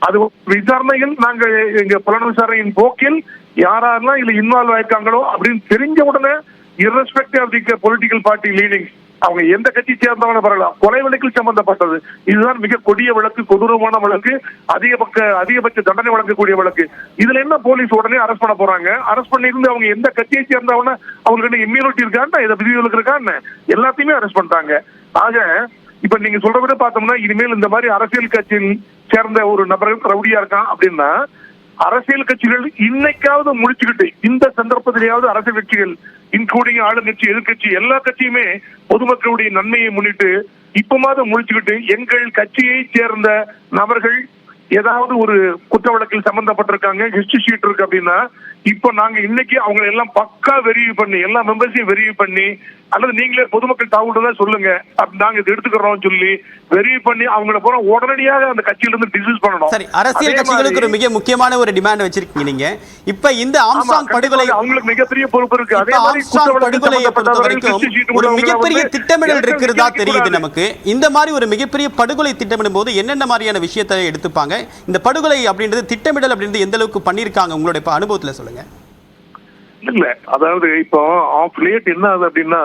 அது விசாரணையில் நாங்க எங்க புலன் விசாரணையின் போக்கில் யாரெல்லாம் இதுல இன்வால்வ் ஆயிருக்காங்களோ அப்படின்னு தெரிஞ்ச உடனே irrespective of the political party leanings, அவங்க எந்த கட்சி சேர்ந்தவங்க பரவாயில்ல, கொலை வழக்கில் சம்பந்தப்பட்டது. இதுதான் மிக கொடிய வழக்கு, கொடூரமான வழக்கு, அதிகபட்ச தண்டனை வழங்கக்கூடிய வழக்கு. இதுல என்ன போலீஸ் உடனே அரெஸ்ட் பண்ண போறாங்க? அரெஸ்ட் பண்ணிருந்து அவங்க எந்த கட்சியை சேர்ந்தவன, அவங்களுக்கு இம்யூனிட்டி இருக்கான்னு, இதை விதிவிலக்கு இருக்கான்னு எல்லாத்தையுமே அரெஸ்ட் பண்றாங்க. ஆக இப்ப நீங்க சொல்ற விட பார்த்தோம்னா, இனிமேல் இந்த மாதிரி அரசியல் கட்சியில் சேர்ந்த ஒரு நபர் ரவுடியா இருக்கான் அப்படின்னா, அரசியல் கட்சிகள் இன்னைக்காவது முடிச்சுக்கிட்டு, இந்த சந்தர்ப்பத்திலேயாவது அரசியல் கட்சிகள் இன்க்ளூடிங் ஆளுங்கட்சி எதிர்கட்சி எல்லா கட்சியுமே பொதுமக்களுடைய நன்மையை முன்னிட்டு இப்பமாவது முடிச்சுக்கிட்டு, எங்கள் கட்சியை சேர்ந்த நபர்கள் ஏதாவது ஒரு குற்ற வழக்கில் சம்பந்தப்பட்டிருக்காங்க, ஹிஸ்டரி ஷீட் இருக்கு அப்படின்னா, இப்ப நாங்க இன்னைக்கு அவங்க எல்லாம் பக்கா வெரிஃபை பண்ணி, எல்லா மெம்பர்ஸையும் வெரிஃபை பண்ணி, அல்லது நீங்களே பொதுமக்கள் தகவல் சொல்லுங்க நாங்க இதை எடுத்துக்கிறோம் சொல்லி வெரிஃபை பண்ணி அவங்கள போற உடனடியாக அந்த கட்சியில இருந்து டிஸ்மிஸ் பண்ணணும். சரி, அரசியல் கட்சிகளுக்கு ஒரு மிக முக்கியமான ஒரு டிமாண்ட் வச்சிருக்கீங்க நீங்க. இப்ப இந்த ஆம்ஸ்ட்ராங் படுகொலை அவங்களுக்கு மிகப்பெரிய பொறுப்பு இருக்கு. அதே மாதிரி படுகொலையை பொறுத்தவரைக்கும் ஒரு மிகப்பெரிய திட்டமிடல் இருக்கிறதா தெரியுது நமக்கு. இந்த மாதிரி ஒரு மிகப்பெரிய படுகொலை திட்டமிடும் போது என்னென்ன மாதிரியான விஷயத்தை எடுத்துப்பாங்க? இந்த படுகொலை அப்படின்றது திட்டமிடல் அப்படின்றது எந்த அளவுக்கு பண்ணிருக்காங்க உங்களுடைய அனுபவத்துல சொல்லுங்க. இல்ல, அதாவது இப்போ ஆஃப் லேட் என்ன ஆகுது அப்படின்னா,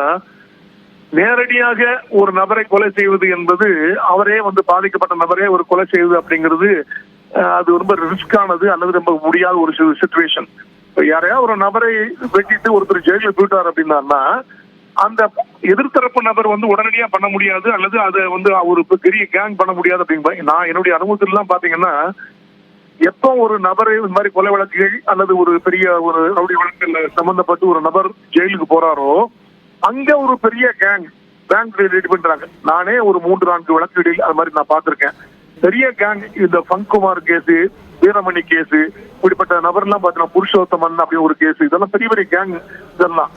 நேரடியாக ஒரு நபரை கொலை செய்வது என்பது, அவரே வந்து பாதிக்கப்பட்ட நபரே ஒரு கொலை செய்வது அப்படிங்கிறது அது ரொம்ப ரிஸ்கானது அல்லது ரொம்ப முடியாத ஒரு சிச்சுவேஷன். யாரையா ஒரு நபரை வெட்டிட்டு ஒருத்தர் ஜெயிலுக்கு போயிட்டார் அப்படின்னா, அந்த எதிர்த்தரப்பு நபர் வந்து உடனடியா பண்ண முடியாது, அல்லது அதை வந்து ஒரு பெரிய கேங் பண்ண முடியாது அப்படிங்க. நான் என்னுடைய அனுபவத்திலாம் பாத்தீங்கன்னா, எப்போ ஒரு நபரை இந்த மாதிரி கொலை வழக்குகள் அல்லது ஒரு பெரிய ஒரு ரவுடி வழக்கில் சம்பந்தப்பட்டு ஒரு நபர் ஜெயிலுக்கு போறாரோ, அங்க ஒரு பெரிய கேங் ரெடி பண்றாங்க. நானே ஒரு 3-4 வழக்குகளில் அது மாதிரி நான் பார்த்திருக்கேன். பெரிய கேங், இந்த ஃபங்குமார் கேஸ், வீரமணி கேஸ், இப்படிப்பட்ட நபர்லாம் பாத்தீங்கன்னா புருஷோத்தமன் அப்படின்னு ஒரு கேஸ், இதெல்லாம் பெரிய பெரிய கேங். இதெல்லாம்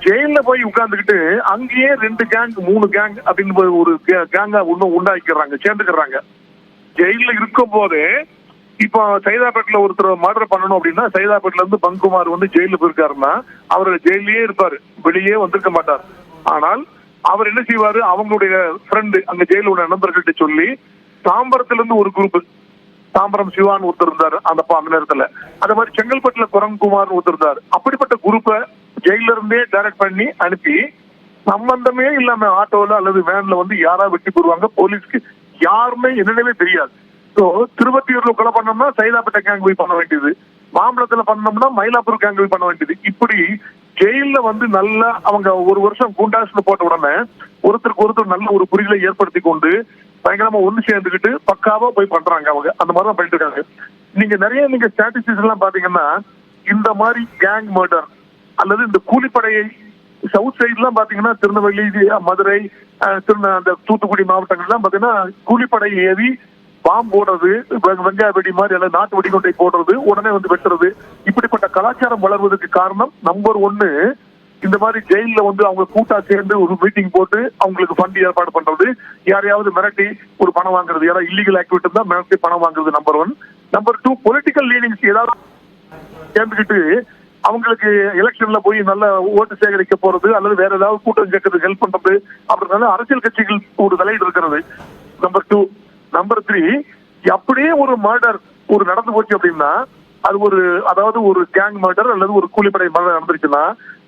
ஜெயில போய் உட்கார்ந்துக்கிட்டு அங்கேயே 2 கேங் 3 கேங் அப்படின்னு ஒரு கேங்கா இன்னும் உண்டாக்கிடுறாங்க, சேர்ந்துக்கிறாங்க. ஜெயில இருக்கும் போது இப்போ சைதாப்பேட்டில் ஒருத்தர் மர்டர் பண்ணணும் அப்படின்னா, சைதாப்பேட்ல இருந்து பங்குமார் வந்து ஜெயிலுக்கு போயிருக்காருன்னா, அவர் ஜெயிலே இருப்பாரு, வெளியே வந்திருக்க மாட்டார். ஆனால் அவர் என்ன செய்வாரு, அவங்களுடைய ஃப்ரெண்டு அங்க ஜெயில உள்ள நண்பர்கள்ட்ட சொல்லி, தாம்பரத்துல இருந்து ஒரு குரூப், தாம்பரம் சிவான் ஒருத்தர் இருந்தாரு அந்த நேரத்துல, அதே மாதிரி செங்கல்பட்டுல குரங்குமார் ஒருத்தர் இருந்தாரு. அப்படிப்பட்ட குரூப்பை ஜெயில இருந்தே டைரக்ட் பண்ணி அனுப்பி, சம்பந்தமே இல்லாம ஆட்டோல அல்லது வேன்ல வந்து யாரா வெட்டி போடுவாங்க. போலீஸ்க்கு யாருமே என்னன்னே தெரியாது. திருவத்தியூர்ல கொலை பண்ணோம்னா சைதாப்பேட்டை கேங் போய் பண்ண வேண்டியது, மாம்பழத்துல பண்ணோம்னா மயிலாப்பூர் கேங் போய் பண்ண வேண்டியது. இப்படி ஜெயில வந்து நல்லா அவங்க ஒரு வருஷம் குண்டாஸ்ல போட்ட உடனே ஒருத்தருக்கு ஒருத்தர் நல்ல ஒரு புரிதலை ஏற்படுத்தி கொண்டு பயங்கரமா ஒண்ணு சேர்ந்துக்கிட்டு பக்காவா போய் பண்றாங்க. அவங்க அந்த மாதிரிதான் பண்ணிட்டு இருக்காங்க. நீங்க ஸ்டாட்டிஸ்டிக்ஸ் எல்லாம் பாத்தீங்கன்னா, இந்த மாதிரி கேங் மர்டர் அல்லது இந்த கூலிப்படையை சவுத் சைடு எல்லாம் பாத்தீங்கன்னா, திருநெல்வேலி, மதுரை, அந்த தூத்துக்குடி மாவட்டங்கள்லாம் பாத்தீங்கன்னா கூலிப்படை ஏறி பாம்பு போடுறது, வெங்காய வெடி மாதிரி அல்லது நாட்டு வெடிகுண்டை போடுறது, உடனே வந்து வெட்டுறது, இப்படிப்பட்ட கலாச்சாரம் வளர்வதற்கு காரணம் நம்பர் 1 இந்த மாதிரி ஜெயில வந்து அவங்க கூட்டா சேர்ந்து ஒரு மீட்டிங் போட்டு அவங்களுக்கு ஃபண்ட் ஏற்பாடு பண்றது, யாரையாவது மிரட்டி ஒரு பணம் வாங்குறது, யாராவது இல்லீகல் ஆக்டிவிட்டி தான் மிரட்டி பணம் வாங்குறது நம்பர் 1. நம்பர் 2 பொலிட்டிக்கல் லீனிங்ஸ் ஏதாவது சேர்ந்துக்கிட்டு அவங்களுக்கு எலெக்ஷன்ல போய் நல்ல ஓட்டு சேகரிக்க போறது அல்லது வேற ஏதாவது கூட்டம் சேர்க்கறதுக்கு ஹெல்ப் பண்றது, அப்படினால அரசியல் கட்சிகள் ஒரு தலையீடு இருக்கிறது நம்பர் 2. நம்பர் 3, அப்படியே ஒரு மர்டர் ஒரு நடந்து போச்சு அப்படின்னா, அது அதாவது ஒரு கேங் மர்டர் அல்லது ஒரு கூலிப்படை மர்டர் நடந்துருச்சுன்னா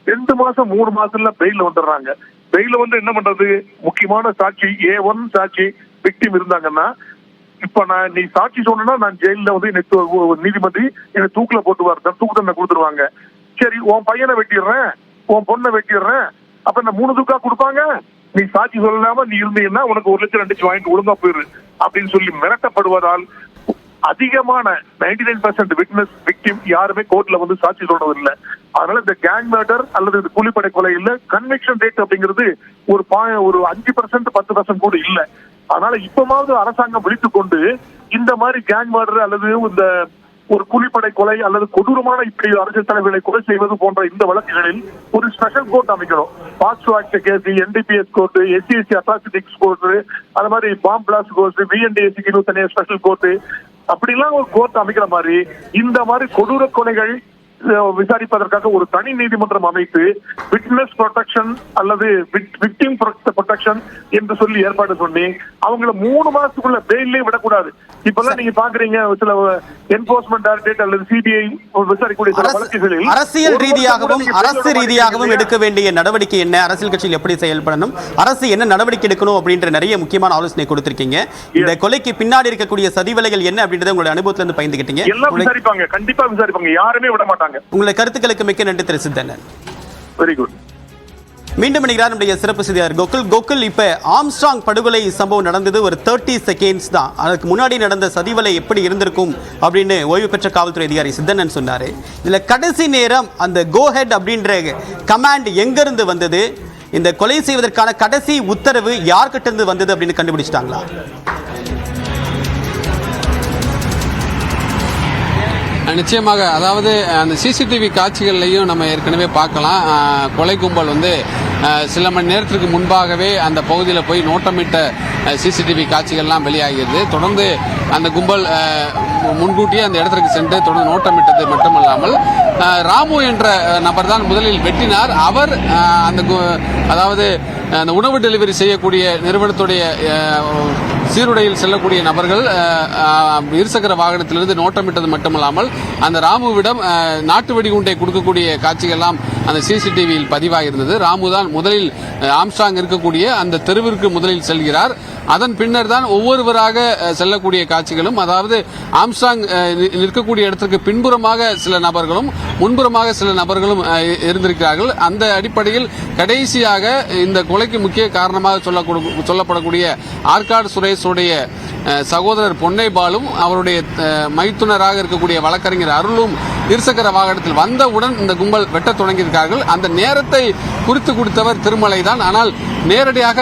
2 மாசம் 3 மாசத்துல பெயில வந்துடுறாங்க. பெயில வந்து என்ன பண்றது, முக்கியமான சாட்சி A1 சாட்சி விக்டிம் இருந்தாங்கன்னா, இப்ப நீ சாட்சி சொன்னா நான் ஜெயில வந்து நீதிமன்றி என்னை தூக்குல போட்டுவார், தூக்கு தண்டனை கொடுத்துருவாங்க. சரி, உன் பையனை வெட்டிடுறேன், உன் பொண்ணை வெட்டிடுறேன், அப்ப இந்த 3 தூக்கா கொடுப்பாங்க. நீ சாட்சி சொல்லாம நீ இருந்தீங்கன்னா உனக்கு 1 லட்சம் 2 லட்சம் வாங்கிட்டு ஒழுங்கா போயிரு அப்படின்னு சொல்லி மிரட்டப்படுவதால் அதிகமான 99% விட்னஸ் விக்டிம் யாருமே கோர்ட்ல வந்து சாட்சி சொல்றது இல்லை. அதனால இந்த கேங் மர்டர் அல்லது இந்த கூலிப்படை கொலையில கன்விக்ஷன் ரேட் அப்படிங்கிறது ஒரு 5% 10% கூட இல்லை. அதனால இப்பமாவது அரசாங்கம் விழித்துக் கொண்டு இந்த மாதிரி கேங் மர்டர் அல்லது இந்த ஒரு கூலிப்படை கொலை அல்லது கொடூரமான இப்படி அரசியல் தலைவர்களை கொலை செய்வது போன்ற இந்த வழக்குகளில் ஒரு ஸ்பெஷல் கோர்ட் அமைக்கணும். POCSO act case, NDPS court, SC atrocities court, அது மாதிரி பாம் பிளாஸ்ட் கோர்ட், VNDSக்கு தனியாக ஸ்பெஷல் கோர்ட், அப்படிலாம் ஒரு கோர்ட் அமைக்கிற மாதிரி இந்த மாதிரி கொடூர கொலைகள் விசாரிப்பதற்காக ஒரு தனி நீதிமன்றம் அமைத்து விட்னஸ் ப்ரொடெக்ஷன் அல்லது விக்டிம் ப்ரொடெக்ஷன் என்று சொல்லி ஏற்பாடு பண்ணி அவங்கள 3 மாசத்துக்குள்ள பெயிலே விடக்கூடாது. இப்பெல்லாம் நீங்க பாக்குறீங்க சில என்போர்ஸ்மெண்ட் டைரக்டரேட் அல்லது சிபிஐ விசாரிக்கக்கூடிய சில வழக்குகளில் அரசியல் ரீதியாகவும் எடுக்க வேண்டிய நடவடிக்கை என்ன, அரசியல் கட்சியில் எப்படி செயல்படணும், அரசு என்ன நடவடிக்கை எடுக்கணும் அப்படின்ற நிறைய முக்கியமான ஆலோசனை கொடுத்திருக்கீங்க. இந்த கொலைக்கு பின்னாடி இருக்கக்கூடிய சதிவலைகள் என்ன அப்படின்றத உங்களுடைய அனுபவத்துல இருந்து பகிர்ந்துக்கிட்டீங்க. எல்லாம் விசாரிப்பாங்க, கண்டிப்பா விசாரிப்பாங்க, யாருமே விட மாட்டாங்க. உங்களுடைய கருத்துக்களுக்கு மிக்க நன்றி திரு சித்தண்ணன். Very good. மீண்டும் இணைகிறார் நம்முடைய சிறப்பு செய்தியாளர் கோகுல். இப்ப ஆம்ஸ்ட்ராங் படுகொலை சம்பவம் நடந்தது ஒரு 30 செகண்ட்ஸ் தான். அதுக்கு முன்னாடி நடந்த சதிவலை எப்படி இருந்திருக்கும் அப்படின்னு ஓய்வு பெற்ற காவல்துறை அதிகாரி சித்தண்ணன் சொன்னாரு. இதுல கடைசி நேரம் அந்த கோ ஹெட் அப்படின்ற கமாண்ட் எங்க இருந்து வந்தது, இந்த கொலை செய்வதற்கான கடைசி உத்தரவு யார்கிட்ட இருந்து வந்தது அப்படின்னு கண்டுபிடிச்சிட்டாங்களா? நிச்சயமாக, அதாவது அந்த சிசிடிவி காட்சிகள்லையும் நம்ம ஏற்கனவே பார்க்கலாம். கொலை கும்பல் வந்து சில மணி நேரத்திற்கு முன்பாகவே அந்த பகுதியில் போய் நோட்டமிட்ட சிசிடிவி காட்சிகள்லாம் வெளியாகிறது. தொடர்ந்து அந்த கும்பல் முன்கூட்டியே அந்த இடத்திற்கு சென்று தொடர்ந்து நோட்டமிட்டது மட்டுமல்லாமல் ராமு என்ற நபர் தான் முதலில் வெட்டினார். அவர் அதாவது அந்த உணவு டெலிவரி செய்யக்கூடிய நிறுவனத்துடைய சீருடையில் செல்லக்கூடிய நபர்கள் இருசக்கர வாகனத்திலிருந்து நோட்டமிட்டது மட்டுமல்லாமல் அந்த ராமுவிடம் நாட்டு வெடிகுண்டை கொடுக்கக்கூடிய காட்சிகள்லாம் அந்த சிசிடிவியில் பதிவாகியிருந்தது. ராமு தான் முதலில் ஆம்ஸ்ட்ராங் இருக்கக்கூடிய அந்த தெருவிற்கு முதலில் செல்கிறார். அதன் பின்னர் தான் ஒவ்வொருவராக செல்லக்கூடிய காட்சிகளும், அதாவது ஆம்ஸ்ட்ராங் நிற்கக்கூடிய இடத்திற்கு பின்புறமாக சில நபர்களும் முன்புறமாக சில நபர்களும் இருந்திருக்கிறார்கள். அந்த அடிப்படையில் கடைசியாக இந்த கொலைக்கு முக்கிய காரணமாக சொல்லப்படக்கூடிய ஆற்காடு சுரேஷுடைய சகோதரர் பொன்னைபாலும் அவருடைய மைத்துனராக இருக்கக்கூடிய வழக்கறிஞர் அருளும் இருசக்கர வாகனத்தில் வந்தவுடன் இந்த கும்பல் வெட்டத் தொடங்கியிருக்கார்கள். அந்த நேரத்தை குறித்து கொடுத்தவர் திருமலை தான். ஆனால் நேரடியாக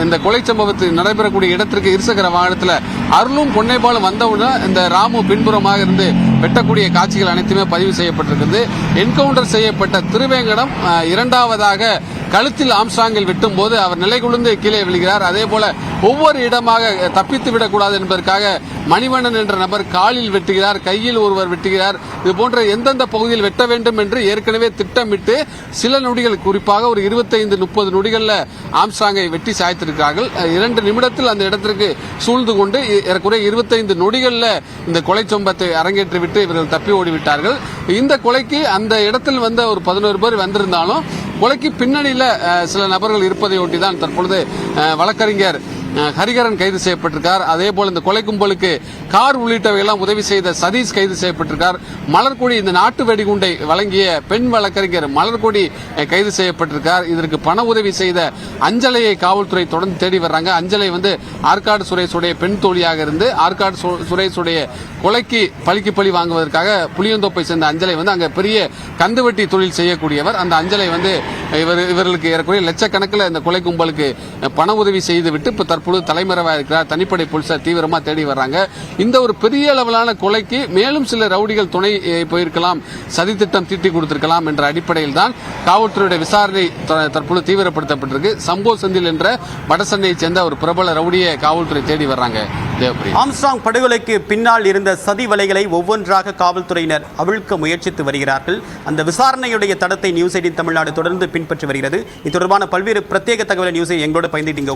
இந்த கொலை சம்பவத்தில் நடைபெறக்கூடிய இடத்திற்கு இருசக்கர வாகனத்தில் அருளும் பொன்னைபாலும் வந்தவுடன் இந்த ராமு பின்புறமாக இருந்து வெட்டக்கூடிய காட்சிகள் அனைத்துமே பதிவு செய்யப்பட்டிருக்கிறது. என்கவுண்டர் செய்யப்பட்ட திருவேங்கடம் இரண்டாவதாக கழுத்தில் ஆம்ஸ்ட்ராங்கில் வெட்டும் போது அவர் நிலை குழுந்து கீழே விழுகிறார். அதே போல ஒவ்வொரு இடமாக தப்பித்து விடக்கூடாது என்பதற்காக மணிவண்ணன் என்ற நபர் காலில் வெட்டுகிறார், கையில் ஒருவர் வெட்டுகிறார். இது போன்ற எந்தெந்த பகுதியில் வெட்ட வேண்டும் என்று ஏற்கனவே திட்டமிட்டு சில நொடிகள், குறிப்பாக ஒரு 25-30 நொடிகள்ல ஆம்ஸ்ட்ராங்கை வெட்டி சாய்த்திருக்கிறார்கள். 2 நிமிடத்தில் அந்த இடத்திற்கு சூழ்ந்து கொண்டு ஏறக்குறைய 25 நொடிகள்ல இந்த கொலை சம்பவத்தை அரங்கேற்றிவிட்டு இவர்கள் தப்பி ஓடிவிட்டார்கள். இந்த கொலைக்கு அந்த இடத்தில் வந்த ஒரு 11 பேர் வந்திருந்தாலும் கொலைக்கு பின்னணியில் சில நபர்கள் இருப்பதை ஒட்டிதான் தற்பொழுது வழக்கறிஞர் ஹரிகரன் கைது செய்யப்பட்டிருக்கார். அதே போல இந்த கொலை கும்பலுக்கு கார் உள்ளிட்டவையெல்லாம் உதவி செய்த சதீஷ் கைது செய்யப்பட்டிருக்கார். மலர்கொடி, இந்த நாட்டு வெடிகுண்டை வழங்கிய பெண் வழக்கறிஞர் மலர்கொடி கைது செய்யப்பட்டிருக்கார். இதற்கு பண உதவி செய்த அஞ்சலையை காவல்துறை தொடர்ந்து தேடி வர்றாங்க. அஞ்சலை வந்து ஆற்காடு சுரேஷுடைய பெண் தோழியாக இருந்து ஆற்காடு சுரேஷுடைய கொலைக்கு பழிக்கு பழி வாங்குவதற்காக புளியந்தோப்பை சேர்ந்த அஞ்சலை வந்து அங்க பெரிய கந்துவட்டி தொழில் செய்யக்கூடியவர். அந்த அஞ்சலை வந்து இவர்களுக்கு ஏறக்குறைய லட்சக்கணக்கில் இந்த கொலை கும்பலுக்கு பண உதவி செய்துவிட்டு இப்ப தற்பொழுது தலைமறைவாக இருக்கிறார். தனிப்படை போலீசார் தீவிரமா தேடி வர்றாங்க. இந்த ஒரு பெரிய அளவிலான கொலைக்கு மேலும் சில ரவுடிகள் துணை போயிருக்கலாம், சதித்திட்டம் தீட்டி கொடுத்திருக்கலாம் என்ற அடிப்படையில் தான் காவல்துறையுடைய விசாரணை தற்பொழுது தீவிரப்படுத்தப்பட்டிருக்கு. சம்போ செந்தில் என்ற வடசென்னையை சேர்ந்த ஒரு பிரபல ரவுடியை காவல்துறை தேடி வர்றாங்க. ஆம்ஸ்ட்ராங் படுகொலைக்கு பின்னால் இருந்த சதி வலைகளை ஒவ்வொன்றாக காவல்துறையினர் அவிழ்க்க முயற்சித்து வருகிறார்கள். அந்த விசாரணையுடைய தடத்தை நியூஸ் 18 தமிழ்நாடு தொடர்ந்து பின்பற்றி வருகிறது. இது தொடர்பான பல்வேறு பிரத்யேக தகவல் நியூஸை எங்களோடு பகிர்ந்துட்டீங்க.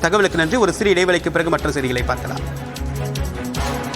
தகவலுக்கு நன்றி. ஒரு சிறிய இடைவெளிக்கு பிறகு மற்ற செய்திகளை பார்க்கலாம்.